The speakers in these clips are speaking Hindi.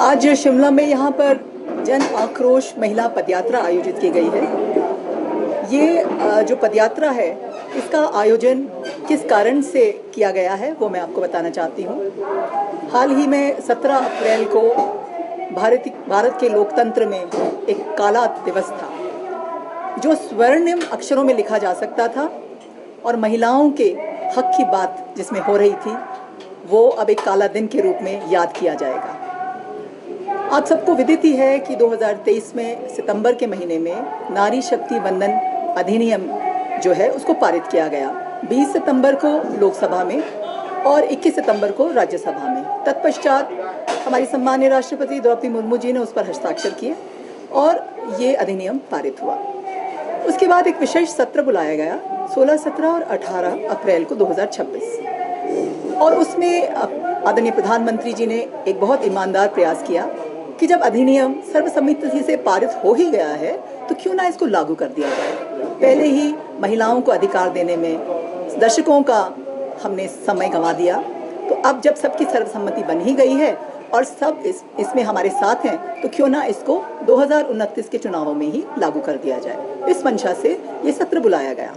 आज शिमला में यहाँ पर जन आक्रोश महिला पदयात्रा आयोजित की गई है। ये जो पदयात्रा है इसका आयोजन किस कारण से किया गया है वो मैं आपको बताना चाहती हूँ। हाल ही में 17 अप्रैल को भारत के लोकतंत्र में एक काला दिवस था जो स्वर्णिम अक्षरों में लिखा जा सकता था और महिलाओं के हक की बात जिसमें हो रही थी वो अब एक काला दिन के रूप में याद किया जाएगा। आप सबको विदित ही है कि 2023 में सितंबर के महीने में नारी शक्ति वंदन अधिनियम जो है उसको पारित किया गया। 20 सितंबर को लोकसभा में और 21 सितंबर को राज्यसभा में। तत्पश्चात हमारी सम्मानीय राष्ट्रपति द्रौपदी मुर्मू जी ने उस पर हस्ताक्षर किए और ये अधिनियम पारित हुआ। उसके बाद एक विशेष सत्र बुलाया गया 16, 17 और 18 अप्रैल को 2026 और उसमें आदरणीय प्रधानमंत्री जी ने एक बहुत ईमानदार प्रयास किया कि जब अधिनियम सर्वसम्मति से पारित हो ही गया है तो क्यों ना इसको लागू कर दिया जाए। पहले ही महिलाओं को अधिकार देने में दशकों का हमने समय गंवा दिया, तो अब जब सबकी सर्वसम्मति बन ही गई है और सब इसमें हमारे साथ हैं तो क्यों ना इसको 2029 के चुनावों में ही लागू कर दिया जाए। इस मंशा से ये सत्र बुलाया गया।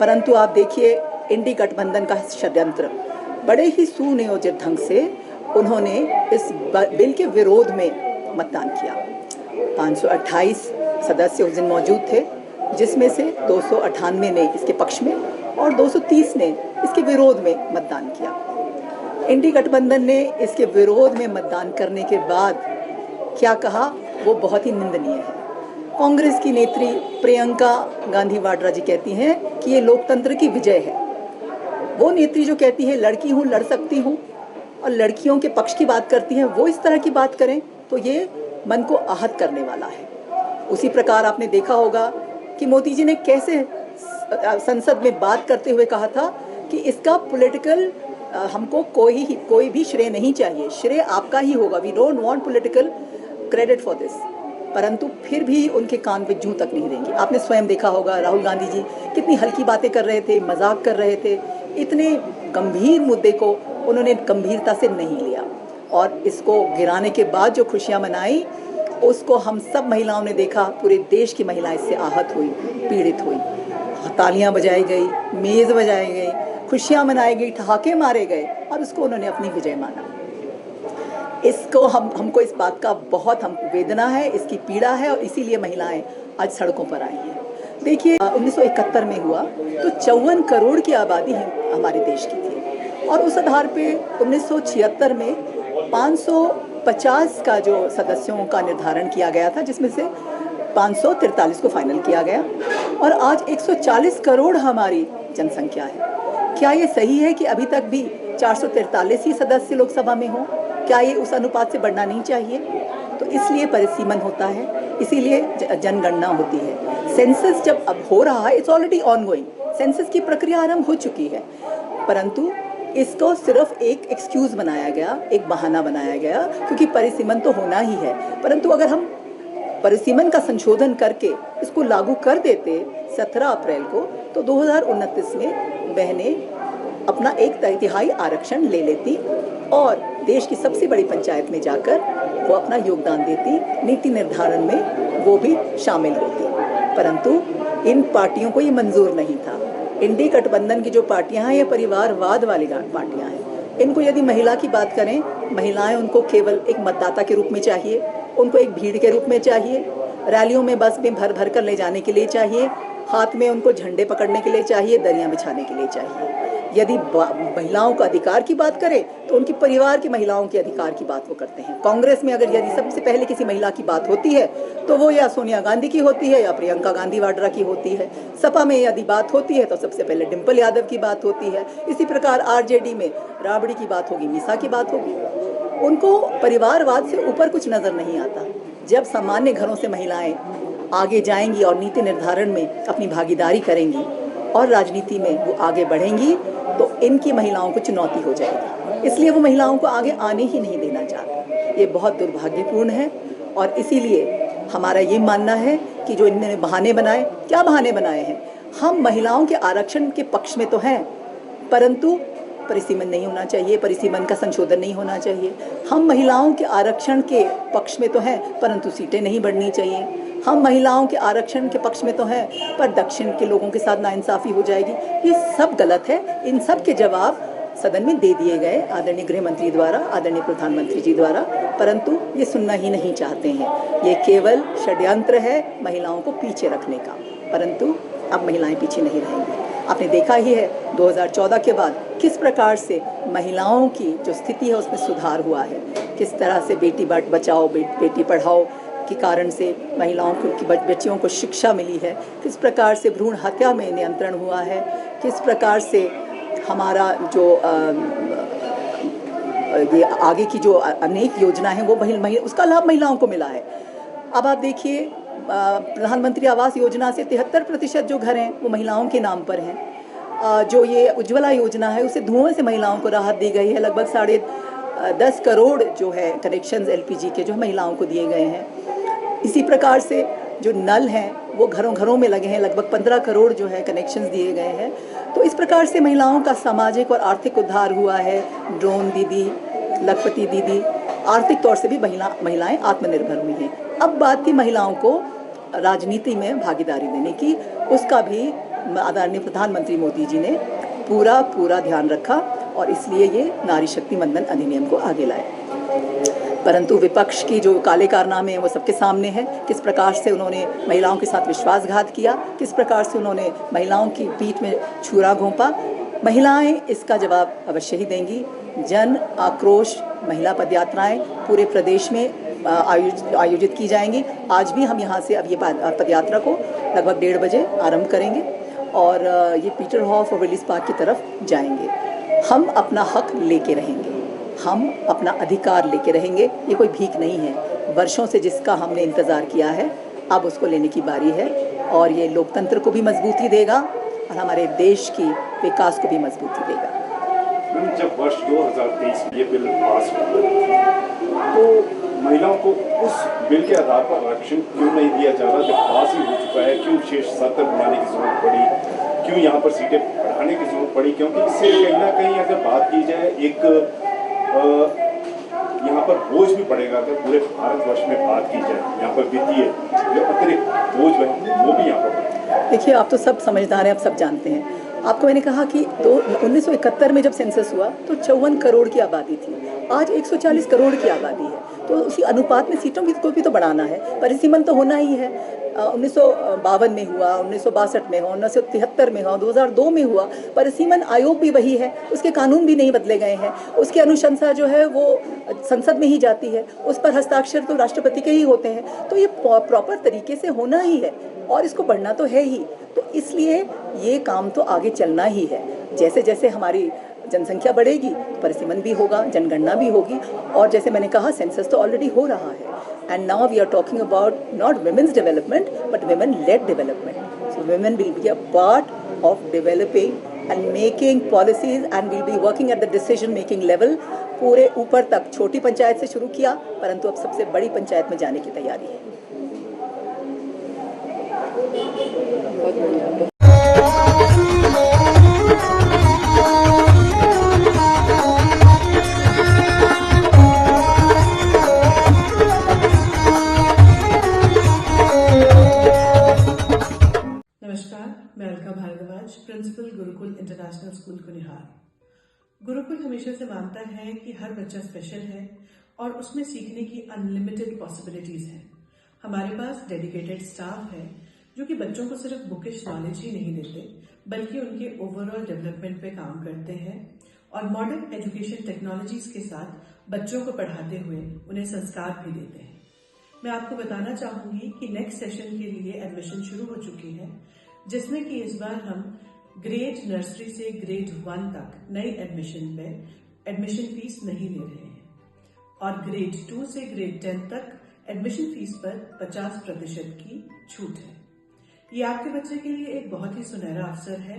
परंतु आप देखिए इंडी गठबंधन का षड्यंत्र, बड़े ही सुनियोजित ढंग से उन्होंने इस बिल के विरोध में मतदान किया। 528 सदस्य उस दिन मौजूद थे जिसमें से 298 ने इसके पक्ष में और 230 ने इसके विरोध में मतदान किया। इंडी गठबंधन ने इसके विरोध में मतदान करने के बाद क्या कहा वो बहुत ही निंदनीय है। कांग्रेस की नेत्री प्रियंका गांधी वाड्रा जी कहती हैं कि ये लोकतंत्र की विजय है। वो नेत्री जो कहती है लड़की हूँ लड़ सकती हूँ और लड़कियों के पक्ष की बात करती हैं, वो इस तरह की बात करें तो ये मन को आहत करने वाला है। उसी प्रकार आपने देखा होगा कि मोदी जी ने कैसे संसद में बात करते हुए कहा था कि इसका पॉलिटिकल हमको कोई भी श्रेय नहीं चाहिए, श्रेय आपका ही होगा, we don't want political credit for this. परंतु फिर भी उनके कान पे जूं तक नहीं रहेंगी। आपने स्वयं देखा होगा राहुल गांधी जी कितनी हल्की बातें कर रहे थे, मजाक कर रहे थे, इतने गंभीर मुद्दे को उन्होंने गंभीरता से नहीं लिया और इसको गिराने के बाद जो खुशियां मनाई उसको हम सब महिलाओं ने देखा। पूरे देश की महिलाएं इससे आहत हुई, पीड़ित हुई, तालियां बजाई गई, मेज़ बजाई गई, खुशियां मनाई गई, ठहाके मारे गए और उसको उन्होंने अपनी विजय माना। इसको हमको इस बात का बहुत वेदना है, इसकी पीड़ा है और इसीलिए महिलाएं आज सड़कों पर आई हैं। देखिए 1971 में हुआ तो 54 करोड़ की आबादी हमारे देश की थी और उस आधार पे 1976 में 550 का जो सदस्यों का निर्धारण किया गया था जिसमें से 543 को फाइनल किया गया और आज 140 करोड़ हमारी जनसंख्या है। क्या ये सही है कि अभी तक भी 443 ही सदस्य लोकसभा में हों? क्या ये उस अनुपात से बढ़ना नहीं चाहिए? तो इसलिए परिसीमन होता है, इसीलिए जनगणना होती है। सेंसस जब अब हो रहा है, इट्स ऑलरेडी ऑनगोइंग, सेंसस की प्रक्रिया आरंभ हो चुकी है, परंतु इसको सिर्फ एक एक्सक्यूज बनाया गया, एक बहाना बनाया गया क्योंकि परिसीमन तो होना ही है। परंतु अगर हम परिसीमन का संशोधन करके इसको लागू कर देते 17 अप्रैल को तो 2029 में बहनें अपना 1/3 आरक्षण ले लेती और देश की सबसे बड़ी पंचायत में जाकर वो अपना योगदान देती, नीति निर्धारण में वो भी शामिल होती। परंतु इन पार्टियों को ये मंजूर नहीं था। इंडी गठबंधन की जो पार्टियां हैं ये परिवारवाद वाली पार्टियां हैं। इनको यदि महिला की बात करें, महिलाएं उनको केवल एक मतदाता के रूप में चाहिए, उनको एक भीड़ के रूप में चाहिए, रैलियों में बस में भर भर कर ले जाने के लिए चाहिए, हाथ में उनको झंडे पकड़ने के लिए चाहिए, दरियां बिछाने के लिए चाहिए। यदि महिलाओं का अधिकार की बात करें तो उनके परिवार की महिलाओं के अधिकार की बात वो करते हैं। कांग्रेस में अगर यदि सबसे पहले किसी महिला की बात होती है तो वो या सोनिया गांधी की होती है या प्रियंका गांधी वाड्रा की होती है। सपा में यदि बात होती है तो सबसे पहले डिम्पल यादव की बात होती है। इसी प्रकार आरजेडी में राबड़ी की बात होगी, मीसा की बात होगी। उनको परिवारवाद से ऊपर कुछ नजर नहीं आता। जब सामान्य घरों से महिलाएं आगे जाएंगी और नीति निर्धारण में अपनी भागीदारी करेंगी और राजनीति में वो आगे बढ़ेंगी तो इनकी महिलाओं को चुनौती हो जाएगी। इसलिए वो महिलाओं को आगे आने ही नहीं देना चाहते। ये बहुत दुर्भाग्यपूर्ण है और इसीलिए हमारा ये मानना है कि जो इन्होंने बहाने बनाए, क्या बहाने बनाए हैं? हम महिलाओं के आरक्षण के पक्ष में तो हैं, परंतु परिसीमन नहीं होना चाहिए, परिसीमन का संशोधन नहीं होना चाहिए। हम महिलाओं के आरक्षण के पक्ष में तो हैं, परंतु सीटें नहीं बढ़नी चाहिए। हम महिलाओं के आरक्षण के पक्ष में तो हैं, पर दक्षिण के लोगों के साथ नाइंसाफ़ी हो जाएगी। ये सब गलत है। इन सब के जवाब सदन में दे दिए गए आदरणीय गृह मंत्री द्वारा, आदरणीय प्रधानमंत्री जी द्वारा, परंतु ये सुनना ही नहीं चाहते हैं। ये केवल षड्यंत्र है महिलाओं को पीछे रखने का, परंतु अब महिलाएं पीछे नहीं रहेंगी। आपने देखा ही है 2014 के बाद किस प्रकार से महिलाओं की जो स्थिति है उसमें सुधार हुआ है, किस तरह से बेटी बचाओ बेटी पढ़ाओ के कारण से महिलाओं की बच्चियों को शिक्षा मिली है, किस प्रकार से भ्रूण हत्या में नियंत्रण हुआ है, किस प्रकार से हमारा जो ये आगे की जो अनेक योजना है वो उसका लाभ महिलाओं को मिला है। अब आप देखिए प्रधानमंत्री आवास योजना से 73% जो घर हैं वो महिलाओं के नाम पर हैं। जो ये उज्ज्वला योजना है उससे धुएं से महिलाओं को राहत दी गई है। लगभग 10.5 करोड़ जो है कनेक्शंस एलपीजी के जो महिलाओं को दिए गए हैं। इसी प्रकार से जो नल हैं वो घरों घरों में लगे हैं, लगभग 15 करोड़ जो है कनेक्शंस दिए गए हैं। तो इस प्रकार से महिलाओं का सामाजिक और आर्थिक उद्धार हुआ है। ड्रोन दीदी, लखपति दीदी, आर्थिक तौर से भी महिलाएं आत्मनिर्भर हुई हैं। अब बात थी महिलाओं को राजनीति में भागीदारी देने की, उसका भी आदरणीय प्रधानमंत्री मोदी जी ने पूरा ध्यान रखा और इसलिए ये नारी शक्ति वंदन अधिनियम को आगे लाए। परंतु विपक्ष की जो काले कारनामे हैं वो सबके सामने है। किस प्रकार से उन्होंने महिलाओं के साथ विश्वासघात किया, किस प्रकार से उन्होंने महिलाओं की पीठ में छुरा घोंपा। महिलाएं इसका जवाब अवश्य ही देंगी। जन आक्रोश महिला पदयात्राएं पूरे प्रदेश में आयोजित की जाएंगी। आज भी हम यहाँ से अब ये पदयात्रा को लगभग 1:30 बजे आरंभ करेंगे और ये पीटर हॉफ और विलिस पार्क की तरफ जाएंगे। हम अपना हक लेके रहेंगे, हम अपना अधिकार लेके रहेंगे। ये कोई भीख नहीं है। वर्षों से जिसका हमने इंतज़ार किया है अब उसको लेने की बारी है और ये लोकतंत्र को भी मजबूती देगा और हमारे देश की विकास को भी मजबूती देगा। जब वर्ष 2023 ये बिल पास हुआ तो महिलाओं को उस बिल के आधार पर आरक्षण क्यों नहीं दिया जा रहा? जब पास ही हो चुका है, क्यों विशेष सत्र बनाने की जरूरत पड़ी, क्यों यहाँ पर सीटें बढ़ाने की जरूरत पड़ी? क्योंकि इससे कहीं ना कहीं अगर बात की जाए एक यहाँ पर बोझ भी पड़ेगा। अगर पूरे भारतवर्ष में बात की जाए यहाँ पर वित्तीय जो अतिरिक्त बोझ है वो भी यहाँ पर। देखिए, आप तो सब समझदार हैं, आप सब जानते हैं। आपको मैंने कहा कि 1971 में जब सेंसस हुआ तो 54 करोड़ की आबादी थी, आज 140 करोड़ की आबादी है। तो उसी अनुपात में सीटों को भी तो बढ़ाना है, परिसीमन तो होना ही है। 1952 में हुआ, 1962 में हुआ, 1973 में हुआ, 2002 में हुआ। परिसीमन आयोग भी वही है, उसके कानून भी नहीं बदले गए हैं। उसकी अनुशंसा जो है वो संसद में ही जाती है, उस पर हस्ताक्षर तो राष्ट्रपति के ही होते हैं। तो ये प्रॉपर तरीके से होना ही है और इसको बढ़ना तो है ही। तो इसलिए ये काम तो आगे चलना ही है। जैसे जैसे हमारी जनसंख्या बढ़ेगी परिसीमन भी होगा, जनगणना भी होगी। और जैसे मैंने कहा सेंसस तो ऑलरेडी हो रहा है। And now we are talking about not women's development but women led development. So women will be a part of developing and making policies and will be working at the decision making level पूरे ऊपर तक। छोटी पंचायत से शुरू किया परंतु अब सबसे बड़ी पंचायत में जाने की तैयारी है। मैं Alka Bhardwaj, principal Gurukul international school Kunihar. Gurukul हमेशा से मानता है कि हर बच्चा स्पेशल है और उसमें सीखने की अनलिमिटेड पॉसिबिलिटीज हैं। हमारे पास डेडिकेटेड स्टाफ है जो कि बच्चों को सिर्फ बुकिश नॉलेज ही नहीं देते बल्कि उनके ओवरऑल डेवलपमेंट पे काम करते हैं और मॉडर्न एजुकेशन टेक्नोलॉजीज के साथ बच्चों को पढ़ाते हुए उन्हें संस्कार भी देते हैं। मैं आपको बताना चाहूंगी कि नेक्स्ट सेशन के लिए एडमिशन शुरू हो चुकी है, जिसमें कि इस बार हम ग्रेड नर्सरी से ग्रेड 1 तक नई एडमिशन पे एडमिशन फीस नहीं ले रहे हैं और ग्रेड 2 से ग्रेड 10 तक एडमिशन फीस पर 50% की छूट है। ये आपके बच्चे के लिए एक बहुत ही सुनहरा अवसर है।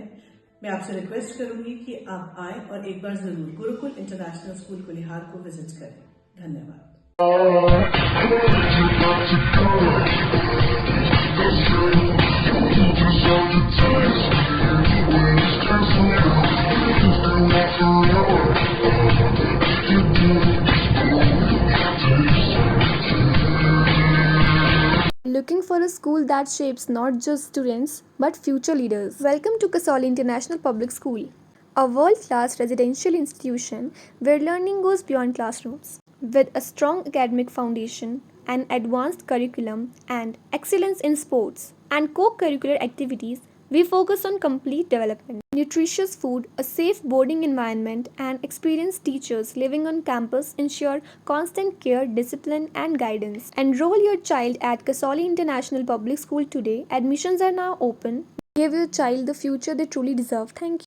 मैं आपसे रिक्वेस्ट करूंगी कि आप आए और एक बार जरूर गुरुकुल इंटरनेशनल स्कूल कुनिहार को विजिट करें। धन्यवाद। All the time when it's time for you. Looking for a school that shapes not just students but future leaders. Welcome to Kasoli International Public School, a world-class residential institution where learning goes beyond classrooms. With a strong academic foundation, an advanced curriculum, and excellence in sports and co-curricular activities, we focus on complete development. Nutritious food, a safe boarding environment, and experienced teachers living on campus ensure constant care, discipline, and guidance. Enroll your child at Kasoli International Public School today. Admissions are now open. Give your child the future they truly deserve. Thank you.